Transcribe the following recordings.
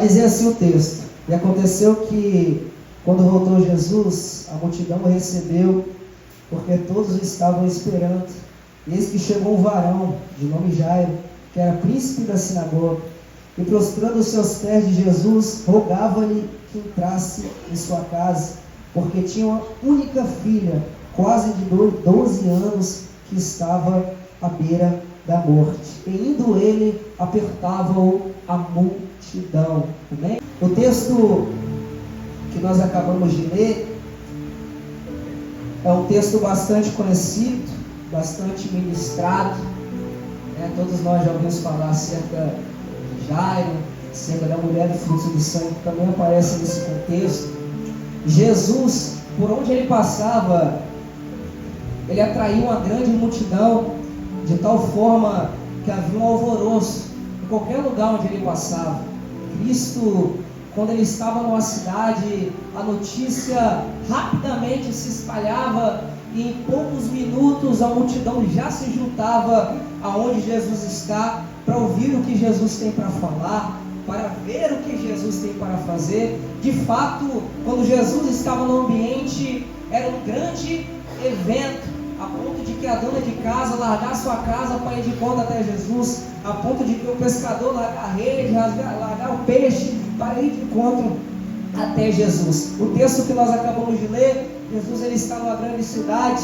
Dizia assim o texto: e aconteceu que, quando voltou Jesus, a multidão o recebeu, porque todos o estavam esperando. Eis que chegou um varão, de nome Jairo, que era príncipe da sinagoga, e prostrando os seus pés de Jesus, rogava-lhe que entrasse em sua casa, porque tinha uma única filha, quase de 12 anos, que estava à beira da morte. E indo ele, apertava-o a multidão. Amém? O texto que nós acabamos de ler é um texto bastante conhecido, bastante ministrado, né? Todos nós já ouvimos falar acerca de Jairo, acerca da mulher do fluxo de sangue, que também aparece nesse contexto. Jesus, por onde ele passava, ele atraiu uma grande multidão, de tal forma que havia um alvoroço em qualquer lugar onde ele passava. Cristo, quando ele estava numa cidade, a notícia rapidamente se espalhava e em poucos minutos a multidão já se juntava aonde Jesus está, para ouvir o que Jesus tem para falar, para ver o que Jesus tem para fazer. De fato, quando Jesus estava no ambiente, era um grande evento, a ponto de que a dona de casa largar sua casa para ir de volta até Jesus, a ponto de que o pescador largar a rede, largar o peixe para ir de encontro até Jesus. O texto que nós acabamos de ler, Jesus ele está numa grande cidade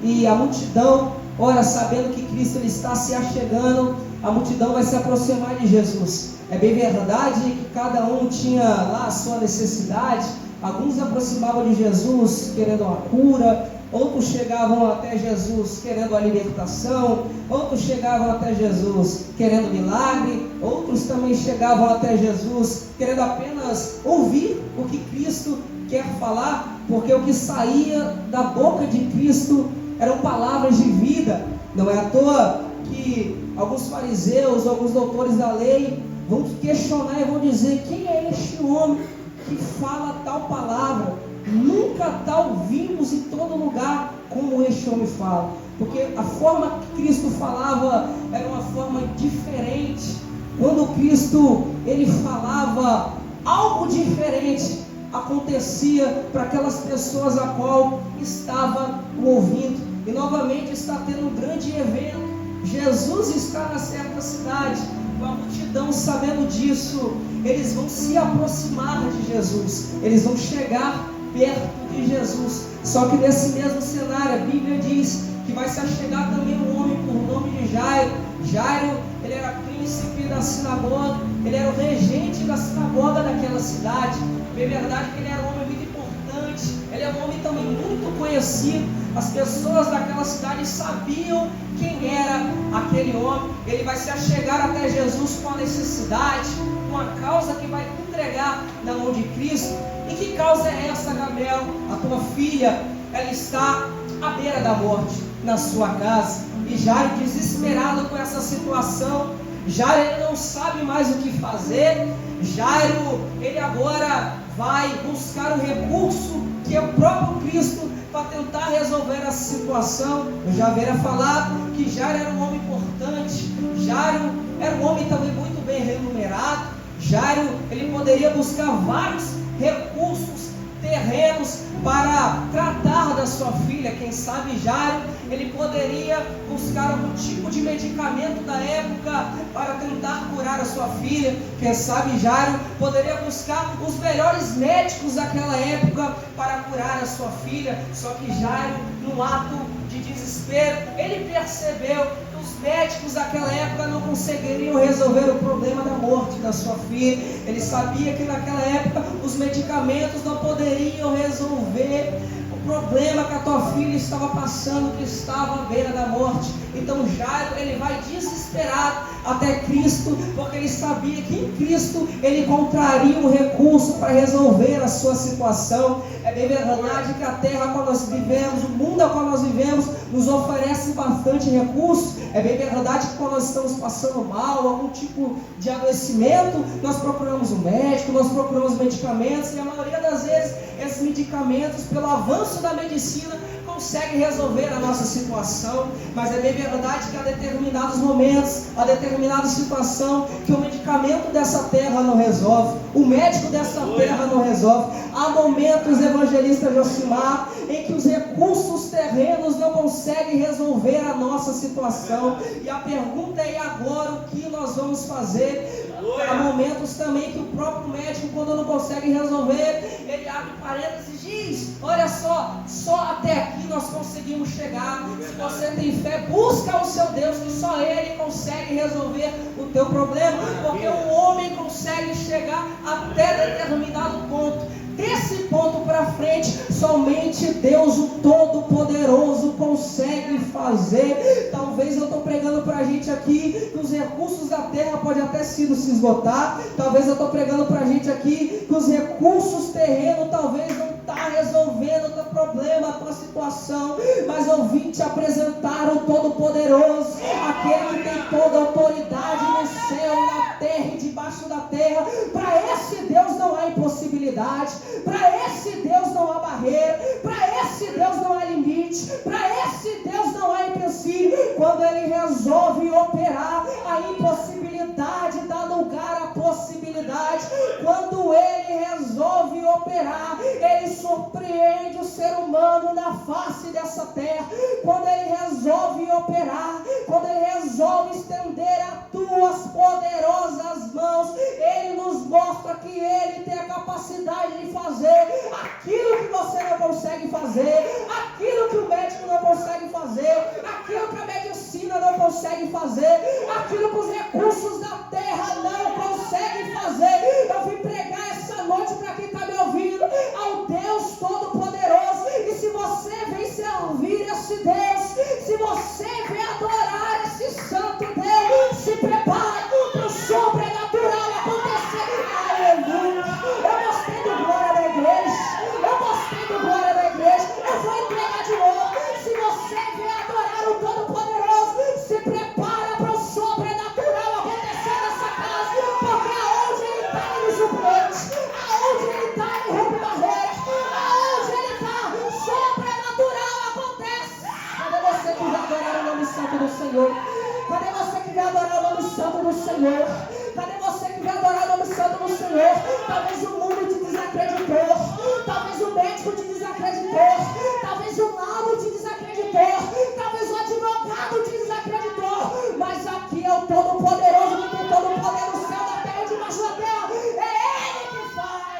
e a multidão, ora, sabendo que Cristo ele está se achegando, a multidão vai se aproximar de Jesus. É bem verdade que cada um tinha lá a sua necessidade. Alguns se aproximavam de Jesus querendo uma cura, outros chegavam até Jesus querendo a libertação, outros chegavam até Jesus querendo milagre, outros também chegavam até Jesus querendo apenas ouvir o que Cristo quer falar, porque o que saía da boca de Cristo eram palavras de vida. Não é à toa que alguns fariseus, alguns doutores da lei vão questionar e vão dizer: quem é este homem que fala tal palavra? Nunca tal vimos em todo lugar como este homem fala. Porque a forma que Cristo falava era uma forma diferente. Quando Cristo ele falava, algo diferente acontecia para aquelas pessoas a qual estava ouvindo. E novamente está tendo um grande evento. Jesus está na certa cidade, com a multidão sabendo disso, eles vão se aproximar de Jesus, eles vão chegar perto de Jesus. Só que nesse mesmo cenário, a Bíblia diz que vai se achegar também um homem por nome de Jairo. Jairo, ele era príncipe da sinagoga, ele era o regente da sinagoga daquela cidade. É verdade que ele era um homem muito importante, ele é um homem também muito conhecido. As pessoas daquela cidade sabiam quem era aquele homem. Ele vai se achegar até Jesus com a necessidade, com a causa que vai entregar na mão de Cristo. E que causa é essa, Gabriel? A tua filha, ela está à beira da morte na sua casa. E Jairo, desesperado com essa situação, Jairo ele não sabe mais o que fazer. Jairo, ele agora vai buscar o recurso que é o próprio Cristo para tentar resolver essa situação. Eu já havia falado que Jairo era um homem importante, Jairo era um homem também muito bem remunerado. Jairo, ele poderia buscar vários recursos, terrenos para tratar da sua filha. Quem sabe Jairo, ele poderia buscar algum tipo de medicamento da época para tentar curar a sua filha. Quem sabe Jairo poderia buscar os melhores médicos daquela época para curar a sua filha. Só que Jairo, num ato de desespero, ele percebeu que os médicos daquela época não conseguiriam resolver o problema da morte da sua filha. Ele sabia que naquela época os medicamentos não poderiam resolver o problema que a tua filha estava passando, que estava à beira da morte. Então Jairo, ele vai desesperado até Cristo, porque ele sabia que em Cristo ele encontraria um recurso para resolver a sua situação. É bem verdade que a terra a qual nós vivemos, o mundo a qual nós vivemos, nos oferece bastante recurso. É bem verdade que quando nós estamos passando mal, algum tipo de adoecimento, nós procuramos um médico, nós procuramos medicamentos, e a maioria das vezes esses medicamentos, pelo avanço da medicina, consegue resolver a nossa situação, mas é bem verdade que há determinados momentos, há determinada situação que o medicamento dessa terra não resolve, o médico dessa terra não resolve. Há momentos, evangelista Josimar, em que os recursos terrenos não conseguem resolver a nossa situação, e a pergunta é: e agora o que nós vamos fazer? Há momentos também que o próprio médico, quando não consegue resolver, ele abre parênteses e diz: olha só até aqui nós conseguimos chegar. Se você tem fé, busca o seu Deus, que só Ele consegue resolver o teu problema, porque o homem consegue chegar até determinado ponto. Desse ponto para frente, somente Deus, o Todo-Poderoso, consegue fazer. Talvez eu estou pregando para a gente aqui que os recursos da terra podem até se esgotar. Talvez eu estou pregando para a gente aqui que os recursos terrenos talvez não está resolvendo o teu problema, a tua situação. Mas eu vim te apresentar o Todo-Poderoso, aquele que tem toda a autoridade no céu, na terra e debaixo da terra. Para esse Deus não há impossibilidade. Para esse Deus não há barreira, para esse Deus não há limite, para esse Deus não há empecilho. Quando Ele resolve operar, a impossibilidade dá lugar à possibilidade. Quando Ele resolve operar, Ele surpreende o ser humano na face dessa terra. Quando Ele resolve operar, quando Ele resolve estender as tuas poderosas mãos, Ele nos mostra que Ele tem a capacidade de fazer aquilo que você não consegue fazer, aquilo que o médico não consegue fazer, aquilo que a medicina não consegue fazer, aquilo que os recursos da terra não conseguem fazer. Eu vim pregar essa noite para quem está me ouvindo ao Deus Todo-Poderoso. E se você vem servir esse Deus, se você vem adorar esse santo Deus, se prepare para o sobrenatural acontecer. Aleluia! Eu gostei do glória da igreja. Eu gostei do glória da igreja. Eu vou entregar de novo. Se você vem adorar o Todo-Poderoso, se prepara para o sobrenatural acontecer nessa casa, porque aonde Ele está, Ele surpreende. Aonde Ele está, Ele rompe barreiras. Aonde Ele está, sobrenatural acontece. Cadê você que vai adorar o nome santo do Senhor? Cadê você que vai adorar o nome santo do Senhor? Cadê você que vai adorar o nome santo do Senhor? Talvez o mundo te desacreditou, talvez o médico te desacreditou, talvez o laudo te desacreditou, talvez o advogado te desacreditou, mas aqui é o Todo-Poderoso, que tem todo o poder no céu, na terra e debaixo da terra. É Ele que faz.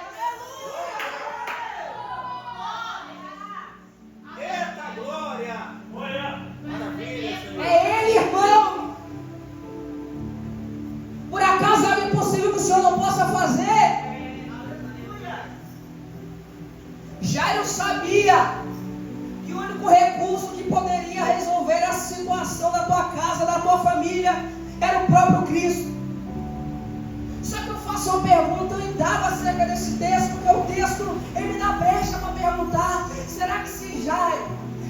Eita glória! Maravilha, Senhor. É Ele, irmão. Por acaso é algo impossível que o Senhor não possa fazer? Jairo sabia que o único recurso que poderia resolver a situação da tua casa, da tua família, era o próprio Cristo. Só que eu faço uma pergunta, eu indavo acerca desse texto, porque o texto ele me dá brecha para perguntar: será que se Jairo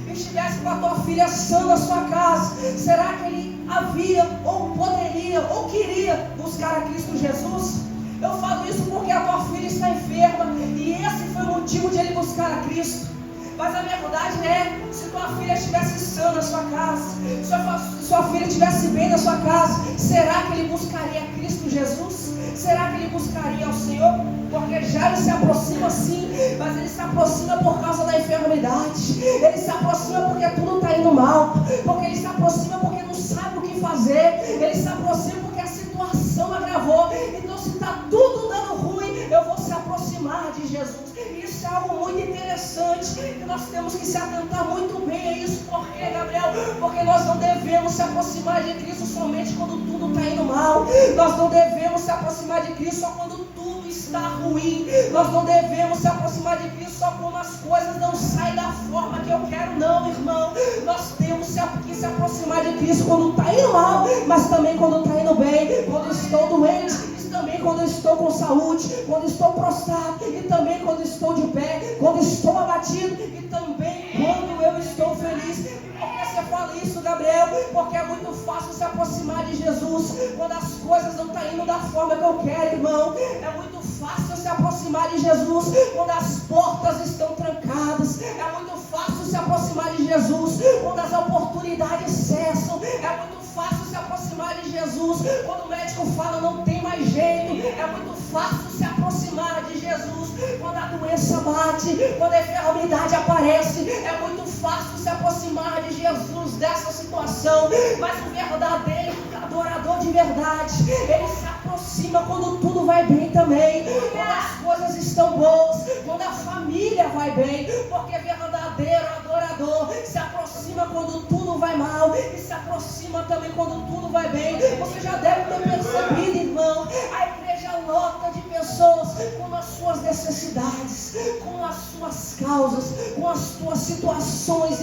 estivesse com a tua filha sã na sua casa, será que ele havia, ou poderia, ou queria buscar a Cristo Jesus? Eu falo isso porque a tua filha está enferma, e esse foi o motivo de ele buscar a Cristo. Mas a verdade é, se tua filha estivesse sã na sua casa, se sua filha estivesse bem na sua casa, será que ele buscaria Cristo Jesus? Será que ele buscaria o Senhor? Porque Jairo se aproxima sim, mas ele se aproxima por causa da enfermidade. Ele se aproxima porque tudo está indo mal, porque ele se aproxima porque não sabe o que fazer, ele se aproxima porque a situação agravou. Então, se está tudo dando ruim, eu vou se aproximar de Jesus. Isso é algo muito interessante, e nós temos que se atentar muito bem a isso. Por quê, Gabriel? Porque nós não devemos se aproximar de Cristo somente quando tudo está indo mal. Nós não devemos se aproximar de Cristo só quando tudo está ruim. Nós não devemos se aproximar de Cristo só quando as coisas não saem da forma que eu quero, não, irmão. Nós temos que se aproximar de Cristo quando está indo mal, mas também quando está indo bem, quando estou doente, e também quando estou com saúde, quando estou prostrado, e também quando estou de pé, quando estou abatido, e também quando eu estou feliz. Por que você fala isso, Gabriel? Porque é muito fácil se aproximar de Jesus quando as coisas não estão indo da forma que eu quero, irmão. É muito fácil se aproximar de Jesus quando as portas estão trancadas. É muito fácil se aproximar de Jesus quando as oportunidades cessam. É muito fácil se aproximar de Jesus quando o médico fala não tem mais jeito. É muito fácil se aproximar de Jesus quando a doença bate, quando a enfermidade aparece. É muito fácil se aproximar de Jesus dessa situação. Mas o verdadeiro adorador de verdade, ele se aproxima quando tudo vai bem também, quando as coisas estão boas, quando a família vai bem, porque verdadeiro adorador se aproxima quando tudo vai mal e se aproxima também quando tudo vai bem. Você já deve ter percebido, irmão, a igreja lota de pessoas com as suas necessidades, com as suas causas, com as suas situações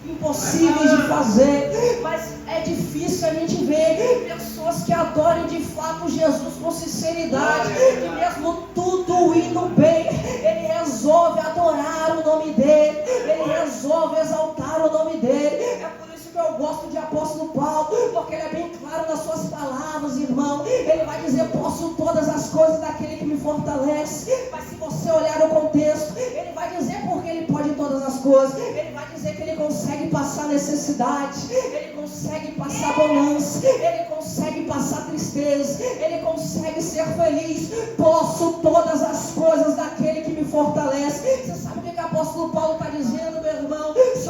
impossíveis de fazer, mas é difícil a gente ver pessoas que adorem de fato Jesus com sinceridade, e mesmo tudo indo bem, ele resolve adorar o nome dele, ele resolve exaltar o nome dele. É por isso que eu gosto de apóstolo Paulo, porque ele é bem claro nas suas palavras, irmão. Ele vai dizer: posso todas as coisas daquele que me fortalece. Mas se você olhar o contexto, ele vai dizer porque ele pode todas as coisas. Ele vai dizer que ele consegue passar necessidade, ele consegue passar bonança, ele consegue passar tristeza, ele consegue ser feliz. Posso todas as coisas daquele que me fortalece. Você sabe o que o apóstolo Paulo está dizendo, meu irmão? Se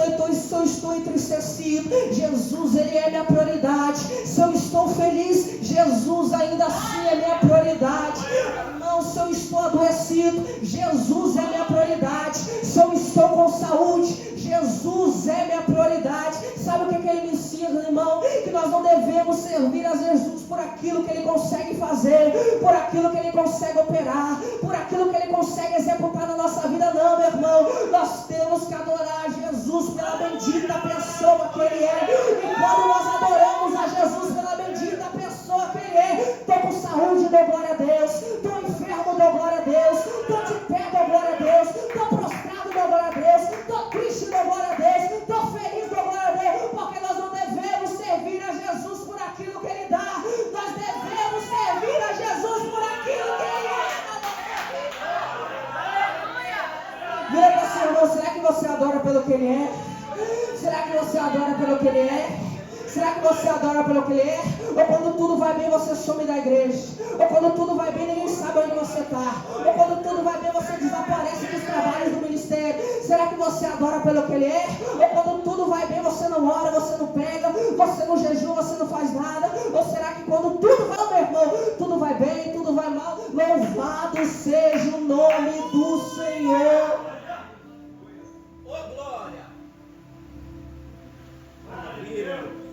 eu estou entristecido, Jesus, ele é minha prioridade. Se eu estou feliz, Jesus ainda assim é minha prioridade. Irmão, se eu estou adoecido, Jesus é minha prioridade. Se eu estou com saúde, Jesus é minha prioridade. Sabe o que ele me ensina, irmão? Que nós não devemos servir a Jesus por aquilo que ele consegue fazer, por aquilo que ele consegue operar, por aquilo que ele consegue executar na nossa vida, não, meu irmão. Nós temos que adorar Jesus pela bendita pessoa que ele é. E quando nós adoramos a Jesus pela bendita pessoa que ele é, estou com saúde, dou glória a Deus. Estou enfermo, dou glória a Deus. Estou de pé, dou glória a Deus. Estou prostrado, dou glória a Deus. Estou triste, dou glória a Deus. Estou feliz, dou glória a Deus. Porque nós não devemos servir a Jesus por aquilo que ele dá. Nós devemos servir a Jesus por aquilo que ele é. Vira para o seu irmão: será que você adora pelo que ele é? Será que você adora pelo que ele é? Será que você adora pelo que ele é? Ou quando tudo vai bem você some da igreja? Ou quando tudo vai bem ninguém sabe onde você está? Ou quando tudo vai bem você desaparece dos trabalhos do ministério? Será que você adora pelo que ele é? Ou quando tudo vai bem você não ora, você não prega, você não jejua, você não faz nada? Ou será que quando tudo vai, meu irmão, tudo vai bem, tudo vai mal? Louvado seja o nome do Senhor. Ô glória! Maravilha!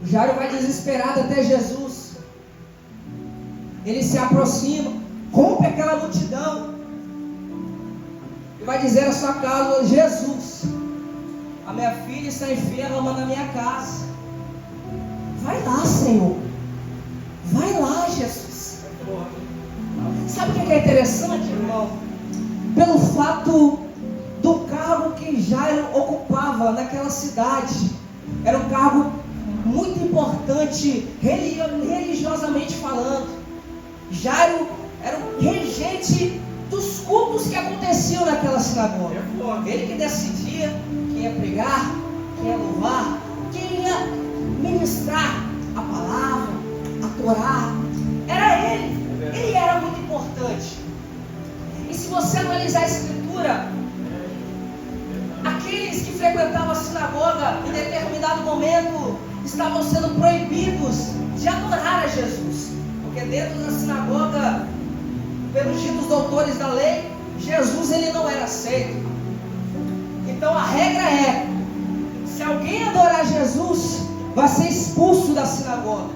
Jairo vai desesperado até Jesus. Ele se aproxima, rompe aquela multidão e vai dizer à sua casa: Jesus, a minha filha está enferma na minha casa. Vai lá, Senhor. Vai lá, Jesus. Sabe o que é interessante, irmão? Pelo fato do cargo que Jairo ocupava naquela cidade. Era um cargo muito importante religiosamente falando. Jairo era o regente dos cultos que aconteciam naquela sinagoga. Ele que decidia quem ia pregar, quem ia louvar, quem ia ministrar a palavra, a Torá. Era ele. Ele era muito importante. E se você analisar a Escritura, aqueles que frequentavam a sinagoga em determinado momento estavam sendo proibidos de adorar a Jesus, porque dentro da sinagoga, pelos ditos doutores da lei, Jesus ele não era aceito. Então a regra é: se alguém adorar Jesus, vai ser expulso da sinagoga.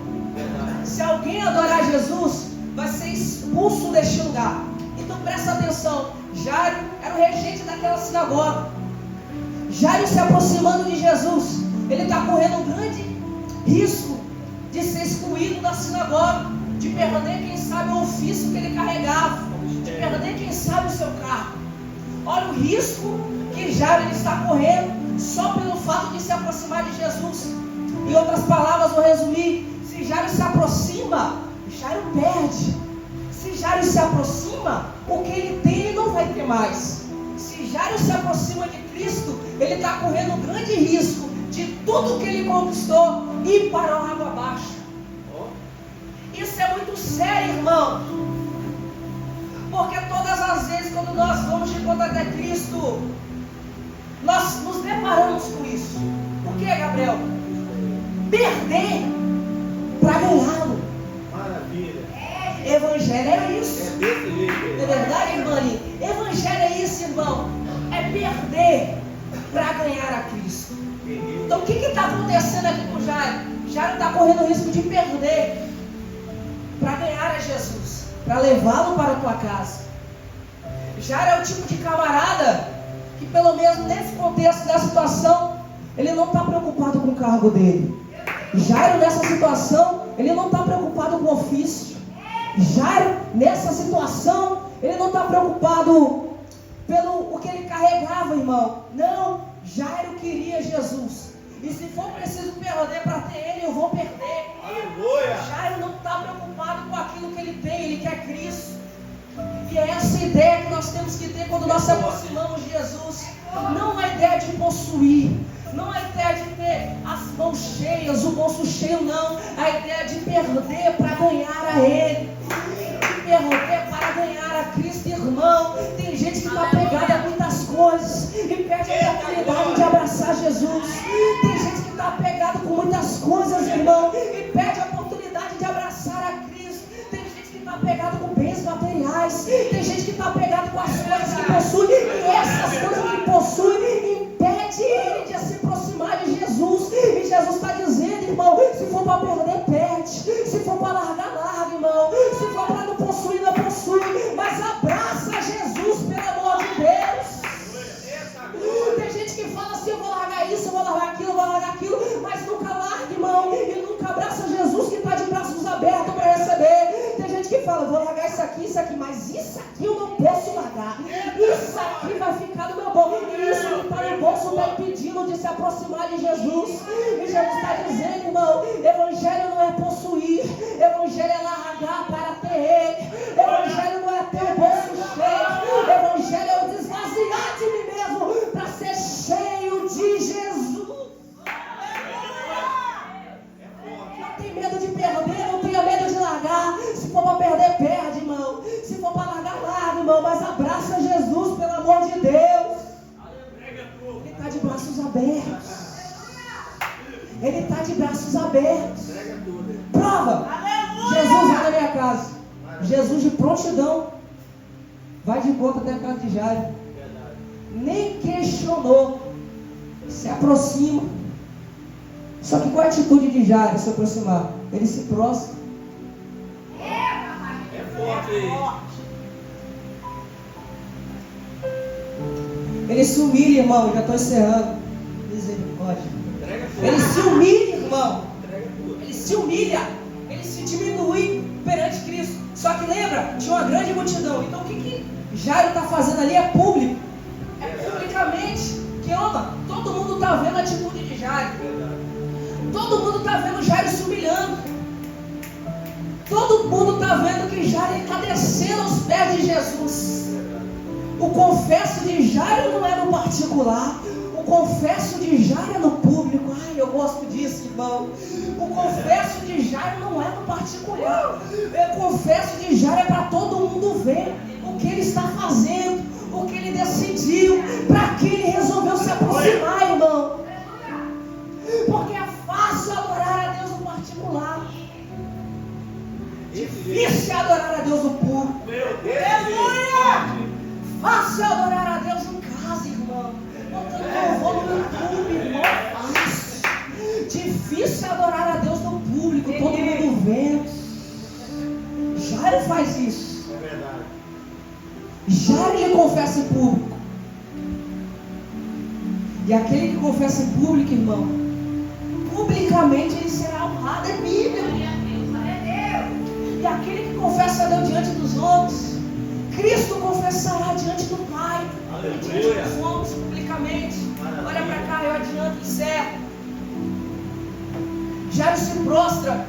Se alguém adorar Jesus, vai ser expulso deste lugar. Então presta atenção, Jairo era o regente daquela sinagoga. Jairo se aproximando de Jesus, ele está correndo um grande risco de ser excluído da sinagoga, de perder, quem sabe, o ofício que ele carregava, de perder, quem sabe, o seu cargo. Olha o risco que Jairo ele está correndo só pelo fato de se aproximar de Jesus. Em outras palavras, vou resumir: se Jairo se aproxima, Jairo perde. Se Jairo se aproxima, o que ele tem ele não vai ter mais. Se Jairo se aproxima de Cristo, ele está correndo um grande risco de tudo que ele conquistou ir para a água abaixo. Isso é muito sério, irmão. Porque todas as vezes quando nós vamos de encontro até Cristo, nós nos deparamos com isso. Por que, Gabriel? Perder para ganhá-lo. Maravilha. Evangelho é isso. É desse jeito. É verdade, irmã? Evangelho é isso, irmão. É perder para ganhar a Cristo. Então o que está acontecendo aqui com Jairo? Jairo está correndo o risco de perder para ganhar a Jesus, para levá-lo para a tua casa. Jairo é o tipo de camarada que, pelo menos nesse contexto, nessa situação, ele não está preocupado com o cargo dele. Jairo, nessa situação, ele não está preocupado com o ofício. Jairo, nessa situação, ele não está preocupado pelo o que ele carregava, irmão. Não, Jairo queria Jesus. E se for preciso perder para ter ele, eu vou perder. Aleluia. Jairo não está preocupado com aquilo que ele tem, ele quer Cristo. E é essa ideia que nós temos que ter quando nós se aproximamos de Jesus. Não a ideia de possuir, não a ideia de ter as mãos cheias, o bolso cheio, não. A ideia de perder para ganhar a Ele, de perder para ganhar a Cristo, irmão. Tem gente que está pegada a muitas coisas e perde a oportunidade de abraçar Jesus. Tem gente que está pegado com muitas coisas, irmão, e perde a oportunidade de abraçar a Cristo. Tem gente que está pegado com bens materiais. Tem gente que está pegado com as coisas que possui, e essas coisas que possui impede ele de se aproximar de Jesus. E Jesus está dizendo, irmão, se for para perder, perde. Se for para largar, larga, irmão. Se for para não possuir, não possui. Mas abraça Jesus, pelo amor de Deus. Tem gente que fala assim, eu vou largar isso, eu vou largar aquilo, eu vou largar aquilo, mas nunca larga, irmão, e nunca abraça Jesus que está de braços abertos para receber. Tem gente que fala, vou largar isso aqui, mas isso aqui eu não posso largar. Isso aqui vai ficar no meu bolso. E isso que está no bolso está impedindo de se aproximar de Jesus. E Jesus está dizendo, irmão, evangelho não é possuir, evangelho é largar para ter Ele. Evangelho não é ter o bolso cheio, evangelho é o desvaziar de mim mesmo para ser cheio de Jesus. Não tem medo de perder, não tenha medo de largar. Se for para perder, perde, irmão. Se for para largar, larga, irmão. Mas abraça Jesus, pelo amor de Deus. Ele está de braços abertos. Ele está de braços abertos. Prova. Jesus vai na minha casa. Jesus de prontidão vai de encontro até a casa de Jairo. Nem questionou. Se aproxima. Só que qual é a atitude de Jairo se aproximar? Ele se prostra. É forte. Ele se humilha, irmão. Já estou encerrando. Misericórdia. Ele se humilha, irmão. Ele se humilha. Ele se diminui perante Cristo. Só que lembra, tinha uma grande multidão. Então o que Jairo está fazendo ali é público. É publicamente. Que ama. Todo mundo está vendo a atitude de Jairo. Todo mundo está vendo Jairo se humilhando. Todo mundo está vendo que Jairo está descendo aos pés de Jesus. O confesso de Jairo não é no particular. O confesso de Jairo é no público. Ai, eu gosto disso, irmão. O confesso de Jairo não é no particular. O confesso de Jairo é para todo mundo ver o que ele está fazendo, o que ele decidiu, para que ele resolveu se aproximar, irmão. Porque é fácil adorar a Deus no particular. Difícil adorar a Deus no público. Aleluia! Fácil adorar a Deus em casa, irmão. Botando louvor no YouTube, irmão. Fácil. Difícil adorar a Deus no público, todo mundo vendo. Jairo faz isso. É verdade. Jairo ele confessa em público. E aquele que confessa em público, irmão, publicamente ele será honrado. É Bíblia. E aquele que confessa a Deus diante dos homens, Cristo confessará diante do Pai. E diante dos homens, publicamente. Olha para cá, eu adianto e encerro. Jairo se prostra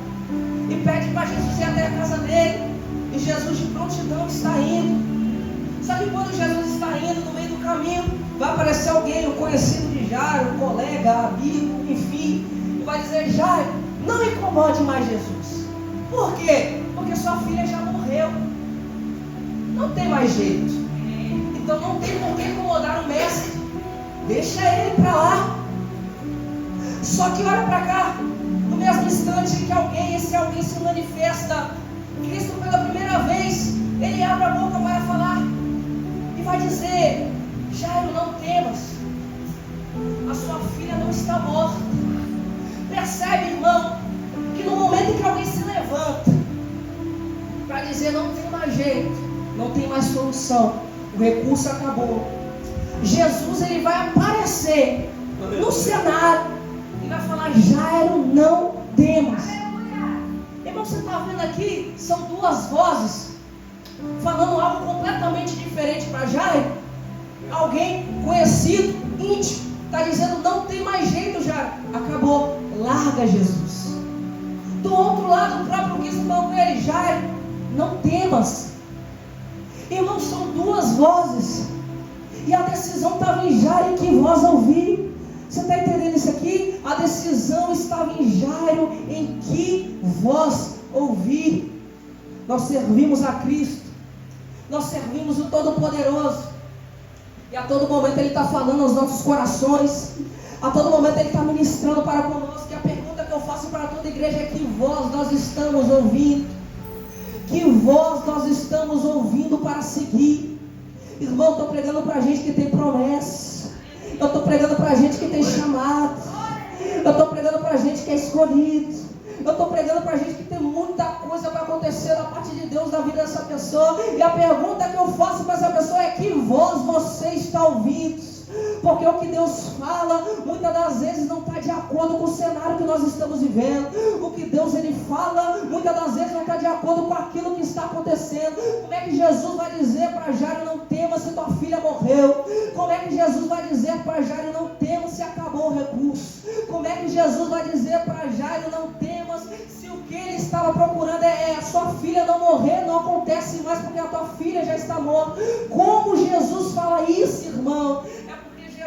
e pede para Jesus ir até a casa dele. E Jesus de prontidão está indo. Só que quando Jesus está indo, no meio do do caminho vai aparecer alguém, um conhecido de Jairo, um colega, amigo, enfim, e vai dizer: Jairo, não incomode mais Jesus. Por quê? Porque sua filha já morreu. Não tem mais jeito. Então não tem por que incomodar o mestre. Deixa ele para lá. Só que olha para cá. No mesmo instante que esse alguém se manifesta, Cristo pela primeira vez, ele abre a boca para falar e vai dizer: Jairo, não temas, a sua filha não está morta. Percebe, irmão, que no momento em que alguém se levanta para dizer: não tem mais jeito, não tem mais solução, o recurso acabou, Jesus ele vai aparecer no cenário e vai falar: Jairo, não temas. Irmão, você está vendo aqui, são duas vozes falando algo completamente diferente para Jairo. Alguém conhecido, íntimo, está dizendo: não tem mais jeito, Jairo, acabou, larga Jesus. Do outro lado, o próprio Cristo falou com ele: Jairo, não temas. Irmão, são duas vozes, e a decisão estava em Jairo, em que voz ouvir. Você está entendendo isso aqui? A decisão estava em Jairo, em que voz ouvir. Nós servimos a Cristo, nós servimos o Todo-Poderoso, e a todo momento Ele está falando aos nossos corações, a todo momento Ele está ministrando para conosco. E a pergunta que eu faço para toda a igreja é: que voz nós estamos ouvindo? Que voz nós estamos ouvindo para seguir? Irmão, eu estou pregando para gente que tem promessa, eu estou pregando para gente que tem chamado, eu estou pregando para gente que é escolhido, eu estou pregando para gente que tem muita coisa para acontecer da parte de Deus na vida dessa pessoa. E a pergunta que eu faço para essa pessoa é: que voz você está ouvindo? Porque o que Deus fala, muitas das vezes não está de acordo com o cenário que nós estamos vivendo. O que Deus ele fala, muitas das vezes não está de acordo com aquilo que está acontecendo. Como é que Jesus vai dizer para Jairo: não temas, se tua filha morreu? Como é que Jesus vai dizer para Jairo: não temas, se acabou o recurso? Como é que Jesus vai dizer para Jairo: não temas, se o que ele estava procurando é a sua filha não morrer, não acontece mais porque a tua filha já está morta? Como Jesus fala isso, irmão?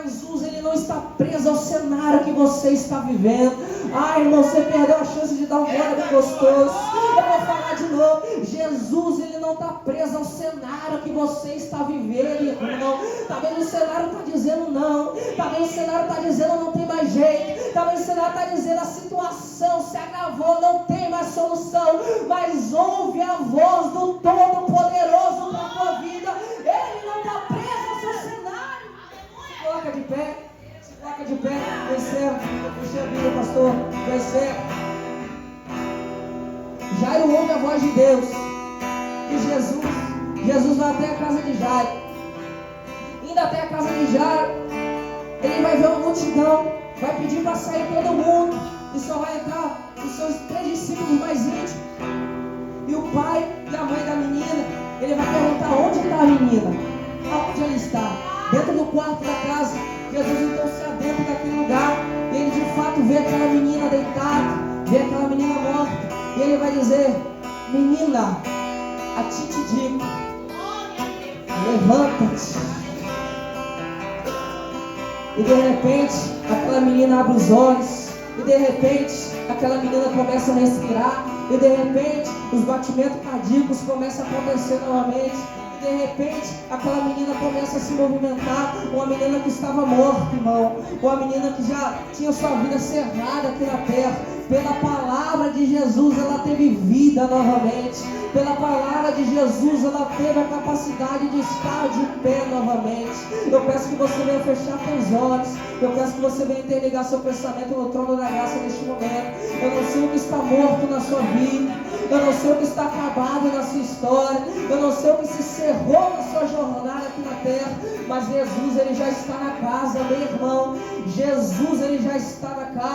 Jesus, ele não está preso ao cenário que você está vivendo. Ai, irmão, você perdeu a chance de dar um glória bem gostoso. Eu vou falar de novo. Jesus, ele não está preso ao cenário que você está vivendo, irmão. Talvez o cenário está dizendo não. Talvez o cenário está dizendo não tem mais jeito. Talvez o cenário está dizendo a situação se agravou, não tem mais solução. Mas ouve a voz do Todo-Poderoso para a tua vida. Ele não está preso ao seu cenário. Coloca de pé, se coloca de pé, eu encerro, puxei a Bíblia, pastor, eu encerro. Jairo ouve a voz de Deus, e Jesus vai até a casa de Jairo. Indo até a casa de Jairo, ele vai ver uma multidão, vai pedir para sair todo mundo, e só vai entrar os seus 3 discípulos mais íntimos. E o pai e a mãe da menina, ele vai perguntar: onde está a menina? Aonde ela está? Dentro do quarto da casa. Jesus então se adentra daquele lugar, e ele de fato vê aquela menina deitada, vê aquela menina morta, e ele vai dizer: menina, a ti te digo, levanta-te. E de repente aquela menina abre os olhos, e de repente aquela menina começa a respirar, e de repente os batimentos cardíacos começam a acontecer novamente. De repente, aquela menina começa a se movimentar. Uma menina que estava morta, irmão. Uma menina que já tinha sua vida cerrada aqui na terra. Pela palavra de Jesus, ela teve vida novamente. Pela palavra de Jesus, ela teve a capacidade de estar de pé novamente. Eu peço que você venha fechar seus olhos. Eu peço que você venha interligar seu pensamento no trono da graça neste momento. Eu não sei o que está morto na sua vida. Eu não sei o que está acabado na sua história. Eu não sei o que se cerrou na sua jornada aqui na terra. Mas Jesus, ele já está na casa, meu irmão. Jesus, ele já está na casa.